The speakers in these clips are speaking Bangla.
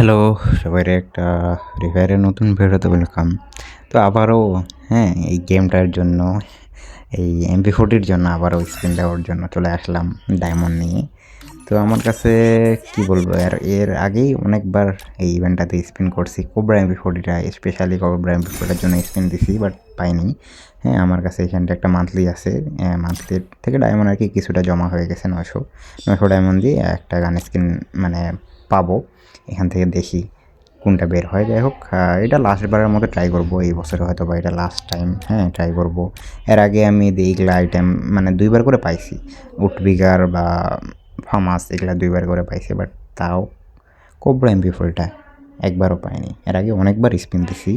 হ্যালো, সবাইরে একটা ফ্রি ফায়ারের নতুন ভিডিওতে ওয়েলকাম। তো আবারও এই গেমটার জন্য এই MP40 জন্য আবারও স্পিন দেওয়ার জন্য চলে আসলাম ডায়মন্ড নিয়ে। তো আমার কাছে কি বলবো, এর আগেই অনেকবার এই ইভেন্টটাতে স্পিন করছি। কোবরা MP40টা স্পেশালি কোবরা MP40টার জন্য স্পিন দিছি, বাট পাইনি। আমার কাছে এখানটা একটা মান্থলি আছে, মান্থলির থেকে ডায়মন্ড আর কি কিছুটা জমা হয়ে গেছে। 900 ডায়মন্ড দিয়ে একটা গান স্কিন মানে পাবো। এখান থেকে দেখি কোনটা বের হয়। যাই হোক, এটা লাস্টবারের মতো ট্রাই করব এই বছরে, হয়তো বা এটা লাস্ট টাইম ট্রাই করব। এর আগে আমি এইগুলা আইটেম মানে 2বার করে পাইছি, উটবিগার বা ফামাস এগুলা 2বার করে পাইছি, বাট তাও কোবরা MP40টা একবারও পাইনি। এর আগে অনেকবার স্পিন দিছি,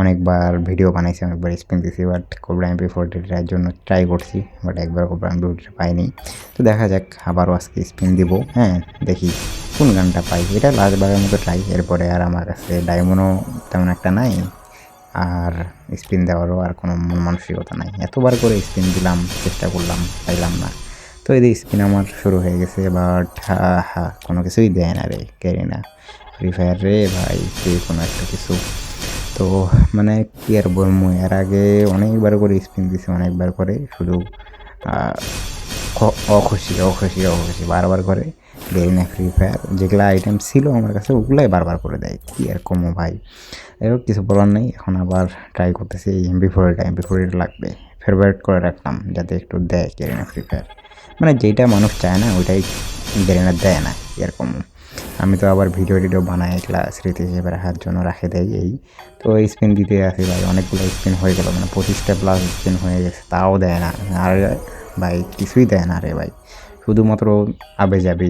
অনেকবার ভিডিও বানাইছি, অনেকবার স্পিন দিছি, বাট কোবরা MP40টার জন্য ট্রাই করছি, বাট একবার কোবরা MP40টা পাইনি। তো দেখা যাক, আবারও আজকে স্পিন দিব। দেখি কোন গানটা পাই। এটা লাস্টবারের মতো ট্রাই। এরপরে আর আমার কাছে ডায়মন্ডও তেমন একটা নাই, আর স্পিন দেওয়ারও আর কোনো মন মানসিকতা নাই। এতবার করে স্পিন দিলাম, চেষ্টা করলাম, পাইলাম না। তো এই যে স্পিন আমার শুরু হয়ে গেছে, বাট কোনো কিছুই দেয় না রে, কেরি না ফ্রি ফায়ার রে ভাই, কোনো একটা কিছু। তো মানে কি আর বলবো, এর আগে অনেকবার করে স্পিন দিছি, অনেকবার করে শুধু অখুশি অখুশি অখুশি বারবার করে দেয় না ফ্রি ফায়ার। যেগুলো আইটেম ছিল আমার কাছে ওগুলাই বারবার করে দেয়, কি আর কমো ভাই। এবার কিছু বলার নেই, এখন আবার ট্রাই করতেছি এই MP40টা লাগবে। ফেভারিট করে রাখলাম যাতে একটু দেয় কেরিনা ফ্রি ফায়ার। মানে যেটা মানুষ চায় না ওইটাই কেরিনা দেয় না, এরকম। আমি তো আবার ভিডিও বানাই এগুলা স্মৃতি হিসেবে রাখার জন্য রাখে দেয় এই। তো স্পিন দিতে আসি ভাই, অনেকগুলো স্পিন হয়ে গেল, মানে 25টা প্লাস স্পিন হয়ে গেছে, তাও দেয় না। আর ভাই কিছুই দেয় না রে ভাই, শুধুমাত্র আবে যাবে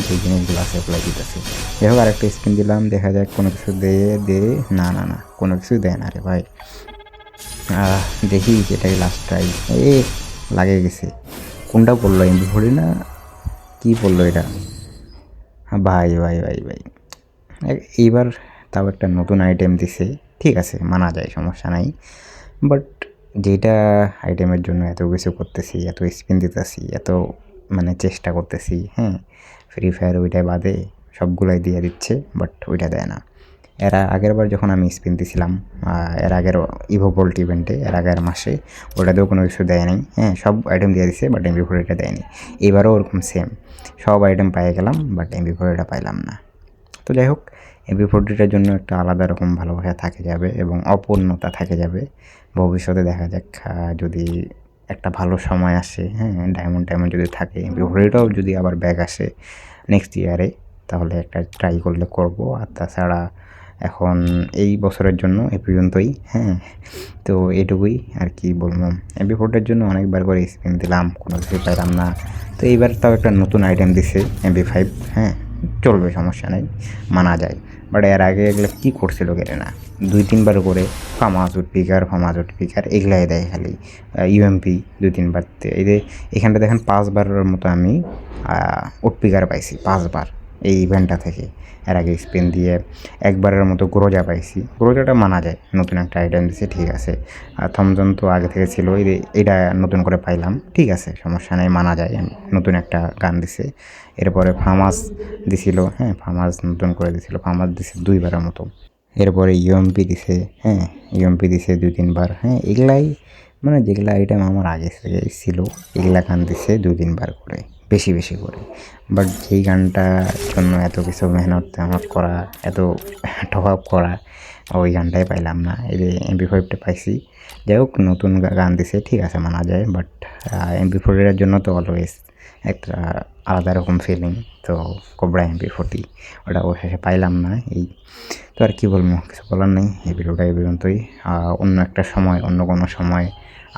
যে জিনিসগুলো আছে ওগুলো দিতেছে। যাই হোক, আরেকটা স্পিন দিলাম, দেখা যাক কোনো কিছু দে। না না না, কোনো কিছুই দেয় না রে ভাই। দেখি এটাই লাস্ট ট্রাই। লাগে গেছে। কোনটা পড়লো, MP40 না কি পড়লো এটা? ভাই ভাই ভাই ভাই, এইবার তাও একটা নতুন আইটেম দিছে, ঠিক আছে মানা যায়, সমস্যা নাই। বাট যেটা আইটেমের জন্য এত কিছু করতেছি, এত স্পিন দিতেছি, এত মানে চেষ্টা করতেছি, ফ্রি ফায়ার ওইটাই বাদে সবগুলাই দিয়ে দিচ্ছে, বাট ওইটা দেয় না। এর আগের বার যখন আমি স্পিন দিছিলাম, এর আগের ইভো বোল্ট ইভেন্টে, এর আগের মাসে, ওটাতেও কোনো কিছু দেয় নাই। সব আইটেম দিয়ে দিছে, বাট MP40টা দেয়নি। এবারও ওরকম সেম, সব আইটেম পেয়ে গেলাম, বাট MP40টা পাইলাম না। তো যাই হোক, MP40টার জন্য একটা আলাদা রকম ভালোবাসা থাকে যাবে এবং অপূর্ণতা থাকে যাবে। ভবিষ্যতে দেখা যাক, যদি একটা ভালো সময় আসে, ডায়মন্ড যদি থাকে, MP40টাও যদি আবার ব্যাক আসে নেক্সট ইয়ারে, তাহলে একটা ট্রাই করলে করব। আর তাছাড়া এখন এই বছরের জন্য এ পর্যন্তই। তো এটুকুই আর কি বলবো। MP40টার জন্য অনেকবার করে স্পিন দিলাম, কোনো কিছু পাইলাম না। তো এইবার তাও একটা নতুন আইটেম দিছে MP5। চলবে, সমস্যা নেই, মানা যায়। বাট এর আগে এগুলো কী করছিল কেটে না, 2-3বার করে ফামাজ উডপিকার এগুলাই দেয় খালি। UMP 2-3বার, এই যে এখানটা দেখেন 5বারের মতো আমি উডপিকার পাইছি, 5বার এই ইভেন্টটা থেকে। এর আগে স্পিন দিয়ে একবারের মতো গ্রোজা পাইছি, গ্রোজাটা মানা যায়, নতুন একটা আইটেম দিছে, ঠিক আছে। আর থমজন তো আগে থেকে ছিল, এটা নতুন করে পাইলাম, ঠিক আছে, সমস্যা নেই, মানা যায়। নতুন একটা গান দিছে। এরপরে ফামাস দিছিল, ফামাস নতুন করে দিছিল, ফামাস দিছে 2বারের মতো। এরপরে ইউএমপি দিছে, ইউএমপি দিছে 2-3বার। এগুলাই মানে যেগুলো আইটেম আমার আগে থেকে ছিল, এগুলা গান দিছে 2-3বার করে, বেশি বেশি করে। বাট যেই গানটার জন্য এত কিছু মেহনত আমার করা, এত টপ আপ করা, ওই গানটাই পাইলাম না। এই যে MP5টা পাইছি। যাই হোক, নতুন গান দিছে, ঠিক আছে, মানা যায়। বাট MP40টার জন্য তো অলওয়েজ একটা আলাদা রকম ফিলিং। তো কোবরা MP40 ওটা অবশেষে পাইলাম না। এই তো আর কি বলবো, কিছু বলার নেই। এই ভিডিওটা এই পর্যন্তই। অন্য একটা সময়, অন্য কোনো সময়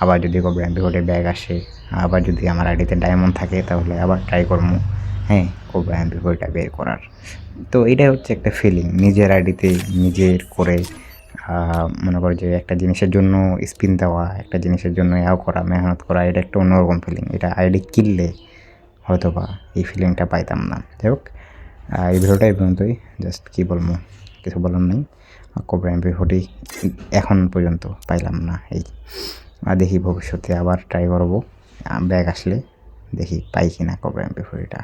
আবার যদি কোবরা MP40 ব্যাগ আসে, আবার যদি আমার আইডিতে ডায়মন্ড থাকে, তাহলে আবার ট্রাই করবো কোবরা MP40টা বের করার। তো এটাই হচ্ছে একটা ফিলিং, নিজের আইডিতে নিজের করে মনে করো যে একটা জিনিসের জন্য স্পিন দেওয়া, একটা জিনিসের জন্য করা, মেহনত করা, এটা একটা অন্যরকম ফিলিং। এটা আইডি কিনলে হয়তো বা এই ফিলিংটা পাইতাম না। যাই হোক, এই ভিডিওটা এই পর্যন্তই। জাস্ট কী বলবো, কিছু বলার নেই। কোবরা MP40 এখন পর্যন্ত পাইলাম না। দেখি ভবিষ্যতে আবার ট্রাই করবো, ব্যাগ আসলে দেখি পাই কিনা কোবরা MP40টা।